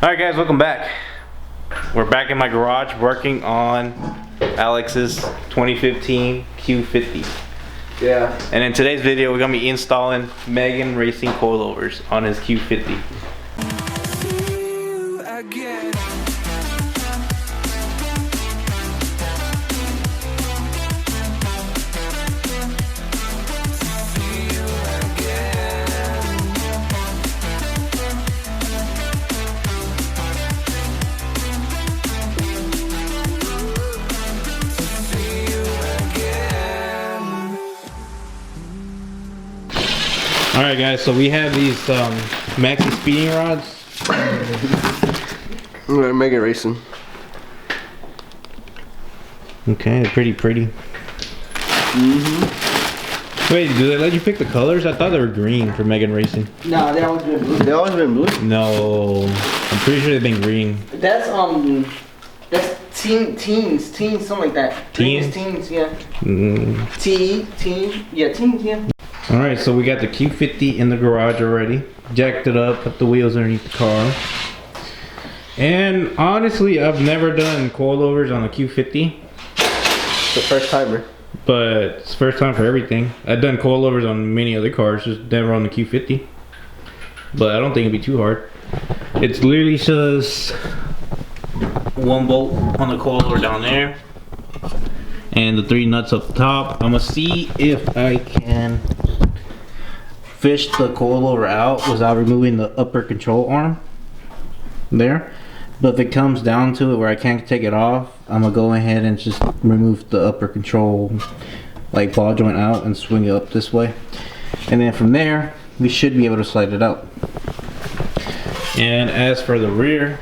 Alright guys, welcome back. We're back in my garage working on Alex's 2015 Q50. Yeah. And in today's video, we're going to be installing Megan Racing coilovers on his Q50. Alright guys, so we have these maxi speeding rods. We're Megan Racing. Okay, they're pretty. Wait, do they let you pick the colors? I thought they were green for Megan Racing. No, they always been blue. They always been blue? No, I'm pretty sure they've been green. That's teens, something like that. Teens? Teens, yeah. Teens, yeah. Alright, so we got the Q50 in the garage already. Jacked it up, put the wheels underneath the car. And honestly, I've never done coilovers on a Q50. It's the first timer. But it's the first time for everything. I've done coilovers on many other cars, just never on the Q50. But I don't think it'd be too hard. It's literally just one bolt on the coilover down there. And the 3 nuts up top. I'm gonna see if I can fish the coilover out without removing the upper control arm there. But if it comes down to it where I can't take it off, I'm gonna go ahead and just remove the upper control like ball joint out and swing it up this way. And then from there, we should be able to slide it out. And as for the rear,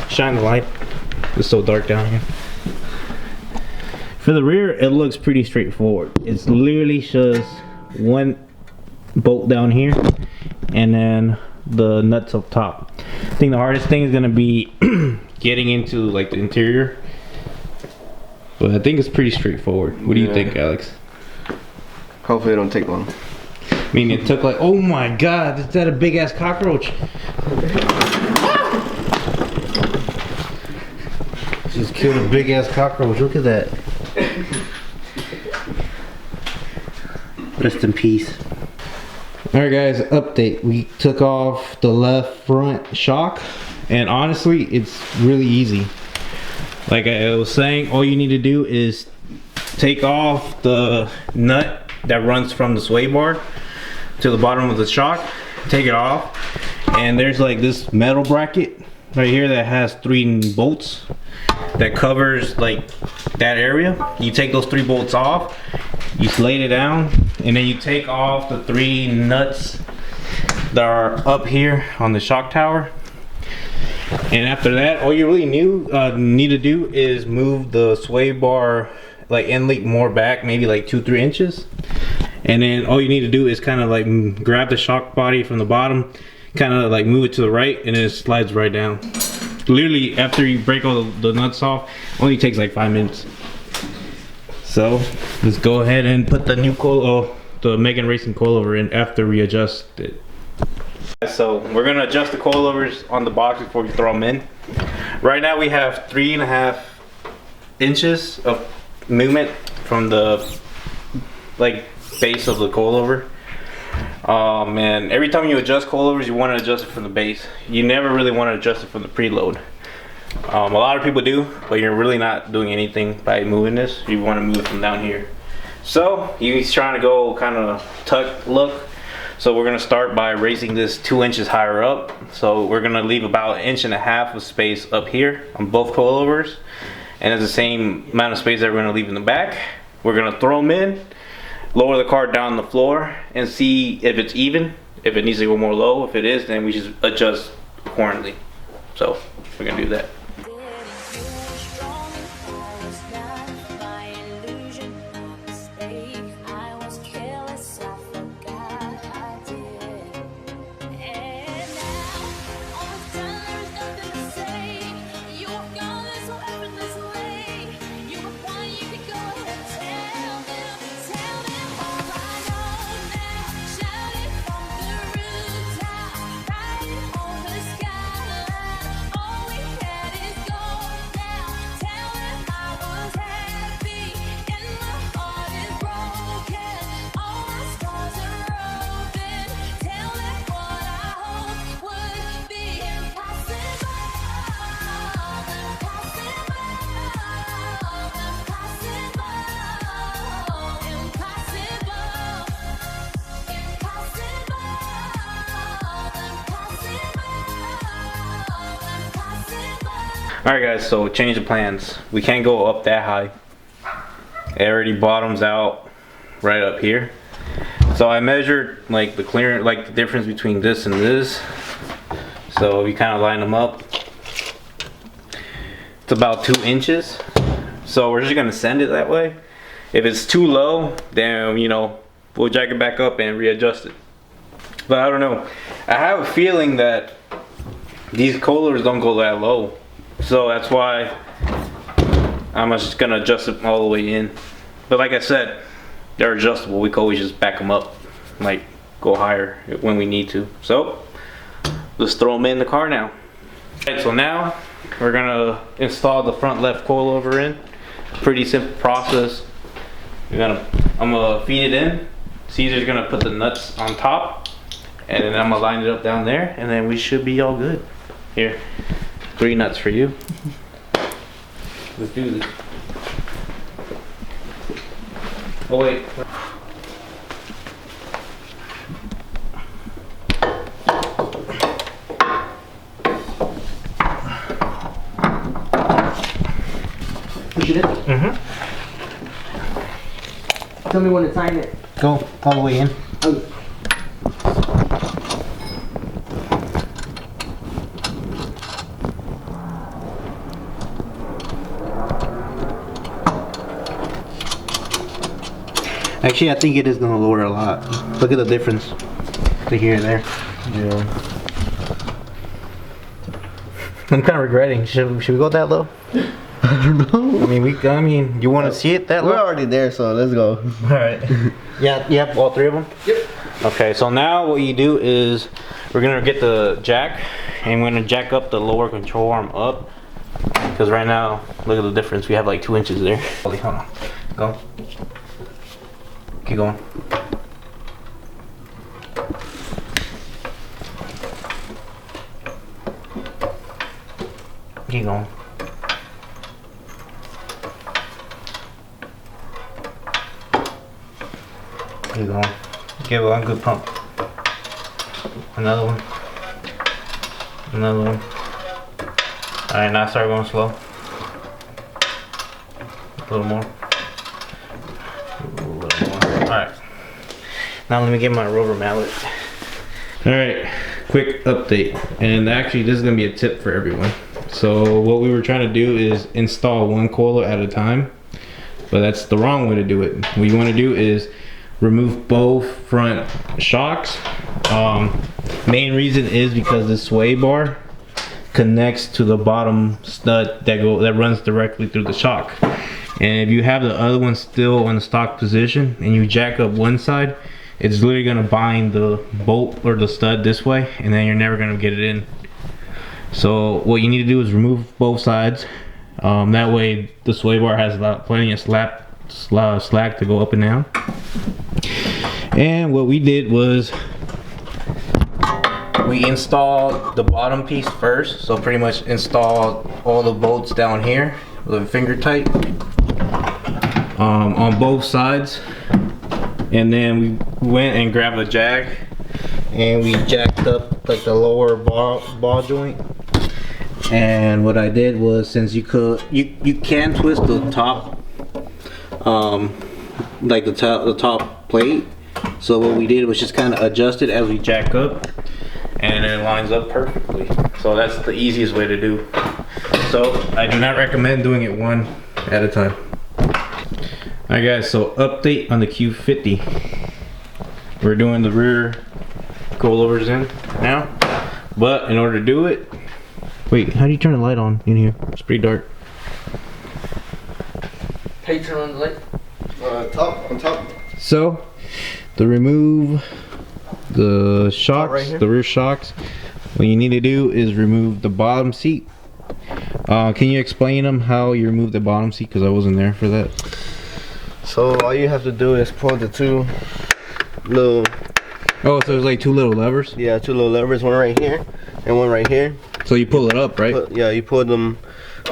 shine the light. It's so dark down here. For the rear, it looks pretty straightforward. It's literally just one bolt down here and then the nuts up top. I think the hardest thing is gonna be getting into like the interior, but I think it's pretty straightforward. What do you think, Alex? Hopefully it don't take long. I mean, it took like, oh my god, is that a big ass cockroach? Just killed a big ass cockroach. Look at that. Rest in peace. Alright guys, update. We took off the left front shock, and honestly, it's really easy. Like I was saying, all you need to do is take off the nut that runs from the sway bar to the bottom of the shock. Take it off, and there's like this metal bracket right here that has 3 bolts that covers like that area. You take those 3 bolts off, you slide it down, and then you take off the 3 nuts that are up here on the shock tower. And after that, all you really need to do is move the sway bar like end link more back, maybe like 2-3 inches. And then all you need to do is kind of like grab the shock body from the bottom, kind of like move it to the right, and then it slides right down. Literally, after you break all the nuts off, only takes like 5 minutes. So let's go ahead and put the new the Megan Racing coilover in after we adjust it. So we're gonna adjust the coilovers on the box before we throw them in. Right now we have 3.5 inches of movement from the like base of the coilover. Man, every time you adjust coilovers, you want to adjust it from the base. You never really want to adjust it from the preload. A lot of people do, but you're really not doing anything by moving this. You want to move it from down here. So he's trying to go kind of tuck look. So we're going to start by raising this 2 inches higher up. So we're going to leave about 1.5 inches of space up here on both coilovers, and it's the same amount of space that we're going to leave in the back. We're going to throw them in, lower the car down the floor, and see if it's even. If it needs to go more low, if it is, then we just adjust accordingly. So we're going to do that. Sky. Alright guys, so change of plans. We can't go up that high. It already bottoms out right up here. So I measured like the clearance, like the difference between this and this. So you kind of line them up. It's about 2 inches. So we're just gonna send it that way. If it's too low, then you know, we'll jack it back up and readjust it. But I don't know. I have a feeling that these coilovers don't go that low. So that's why I'm just gonna adjust it all the way in. But like I said, they're adjustable. We can always just back them up, like go higher when we need to. So let's throw them in the car now. Alright, so now we're gonna install the front left coilover in. Pretty simple process. I'm gonna feed it in. Caesar's gonna put the nuts on top, and then I'm gonna line it up down there, and then we should be all good. Here, 3 nuts for you. Let's do this. Oh wait. Push it in. Mm-hmm. Tell me when to tighten it. Go all the way in. Oh. Actually, I think it is gonna lower a lot. Look at the difference to here and there. Yeah. I'm kind of regretting. Should we go that low? I don't know. I mean, you want to see it that low? We're already there, so let's go. All right. Yeah, you have all 3 of them? Yep. Okay, so now what you do is we're gonna get the jack, and we're gonna jack up the lower control arm up, because right now, look at the difference. We have like 2 inches there. Hold on. Go. Keep going. Keep going. Keep going. Give it one good pump. Another one. Another one. Alright, now start going slow. A little more. Alright. Now let me get my rubber mallet. Alright, quick update. And actually this is going to be a tip for everyone. So what we were trying to do is install one coiler at a time. But that's the wrong way to do it. What you want to do is remove both front shocks. Main reason is because the sway bar connects to the bottom stud that runs directly through the shock. And if you have the other one still on the stock position and you jack up one side, it's literally gonna bind the bolt or the stud this way, and then you're never gonna get it in. So what you need to do is remove both sides. That way the sway bar has plenty of slack to go up and down. And what we did was we installed the bottom piece first. So pretty much installed all the bolts down here with a finger tight on both sides. And then we went and grabbed a jack and we jacked up like the lower ball joint. And what I did was, since you can twist the top, like the top plate. So what we did was just kind of adjust it as we jack up, and it lines up perfectly. So that's the easiest way to do. So I do not recommend doing it one at a time. Alright guys, so update on the Q50. We're doing the rear coilovers in now, but in order to do it, wait, how do you turn the light on in here? It's pretty dark. How you turn on the light? On top. So, to remove the shocks, right here? the rear shocks, what you need to do is remove the bottom seat. Can you explain them how you remove the bottom seat? Because I wasn't there for that. So all you have to do is pull the 2 little, Oh, so there's like 2 little levers? 2 little levers, one right here and one right here. So you pull it up, right? You pull them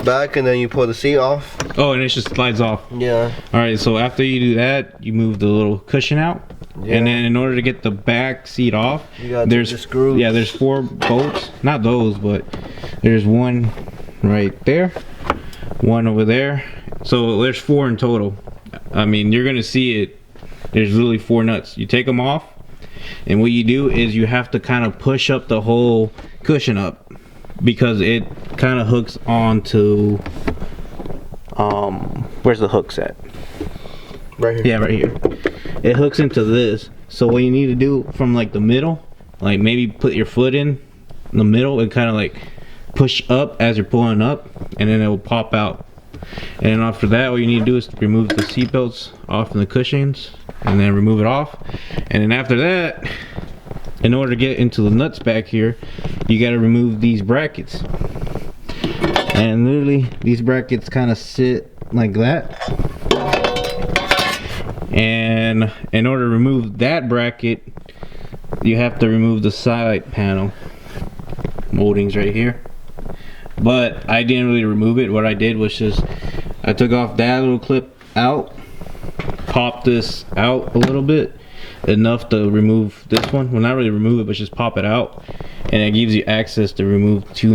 back and then you pull the seat off. Oh, and it just slides off. Yeah. Alright, so after you do that, you move the little cushion out. Yeah. And then in order to get the back seat off, You gotta there's do the screws. Yeah, there's 4 bolts. Not those, but there's 1, right there, one over there. So there's 4 in total. I mean, you're gonna see it. There's literally 4 nuts. You take them off, and what you do is you have to kind of push up the whole cushion up, because it kind of hooks onto where's the hooks at? Right here. Yeah, right here. It hooks into this. So what you need to do from like the middle, like maybe put your foot in the middle and kind of like push up as you're pulling up, and then it will pop out. And then after that, what you need to do is remove the seat belts off from the cushions, and then remove it off. And then after that, in order to get into the nuts back here, you got to remove these brackets. And literally, these brackets kind of sit like that. And in order to remove that bracket, you have to remove the side panel moldings right here. But I didn't really remove it. What I did was just, I took off that little clip out, popped this out a little bit, enough to remove this one. Well, not really remove it, but just pop it out. And it gives you access to remove 2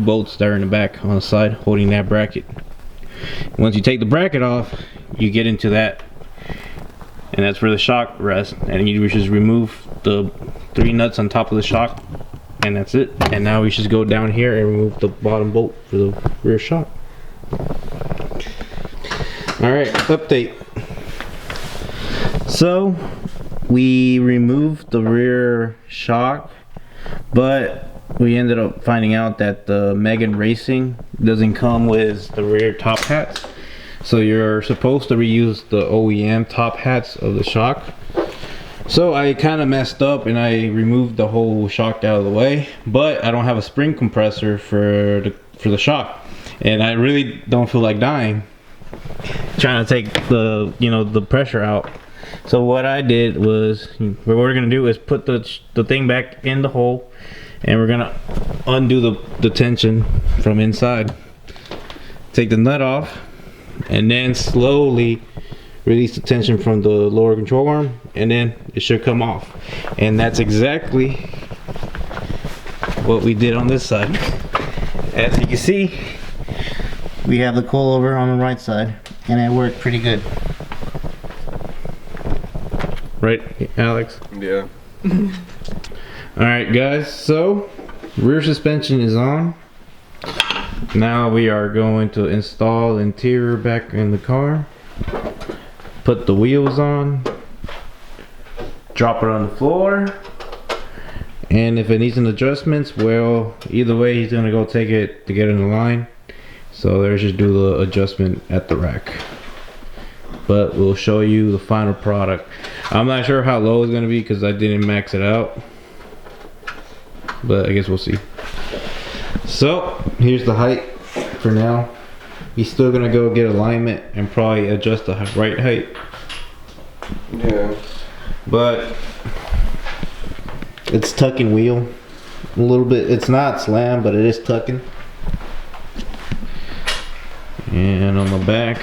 bolts that are in the back on the side holding that bracket. Once you take the bracket off, you get into that. And that's where the shock rests. And you just remove the 3 nuts on top of the shock. And that's it. And now we just go down here and remove the bottom bolt for the rear shock. Alright, update. So we removed the rear shock, but we ended up finding out that the Megan Racing doesn't come with the rear top hats. So you're supposed to reuse the OEM top hats of the shock. So I kind of messed up and I removed the whole shock out of the way, but I don't have a spring compressor for the shock, and I really don't feel like dying trying to take the the pressure out. So what I did was, what we're gonna do is put the thing back in the hole, and we're gonna undo the tension from inside. Take the nut off, and then slowly release the tension from the lower control arm, and then it should come off. And that's exactly what we did on this side. As you can see, we have the coilover on the right side, and it worked pretty good. Right, Alex? Yeah. Alright guys, so rear suspension is on. Now we are going to install the interior back in the car. Put the wheels on. Drop it on the floor. And if it needs an adjustments, well, either way he's gonna go take it to get in the line. So let's just do the adjustment at the rack. But we'll show you the final product. I'm not sure how low it's gonna be because I didn't max it out. But I guess we'll see. So here's the height for now. He's still gonna go get alignment and probably adjust the right height. Yeah. But it's tucking wheel a little bit. It's not slammed, but it is tucking. And on the back,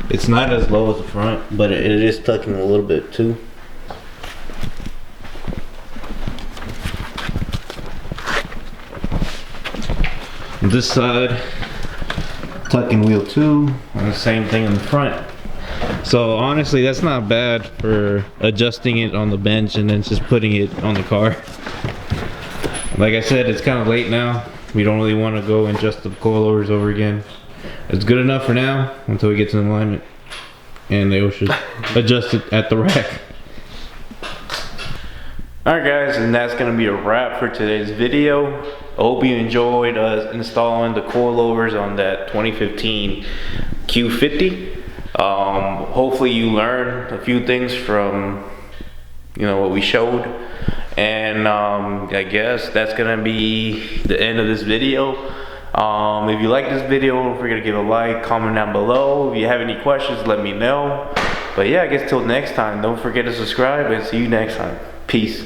it's not as low as the front, but it is tucking a little bit too. This side, tucking wheel too, and the same thing in the front. So honestly, that's not bad for adjusting it on the bench and then just putting it on the car. Like I said, it's kind of late now. We don't really want to go and adjust the coilovers over again. It's good enough for now until we get to the alignment, and they should adjust it at the rack. Alright guys, and that's going to be a wrap for today's video. I hope you enjoyed us installing the coilovers on that 2015 Q50. Hopefully you learned a few things from what we showed. And I guess that's going to be the end of this video. If you like this video, don't forget to give a like, comment down below. If you have any questions, let me know. But yeah, I guess till next time, don't forget to subscribe, and see you next time. Peace.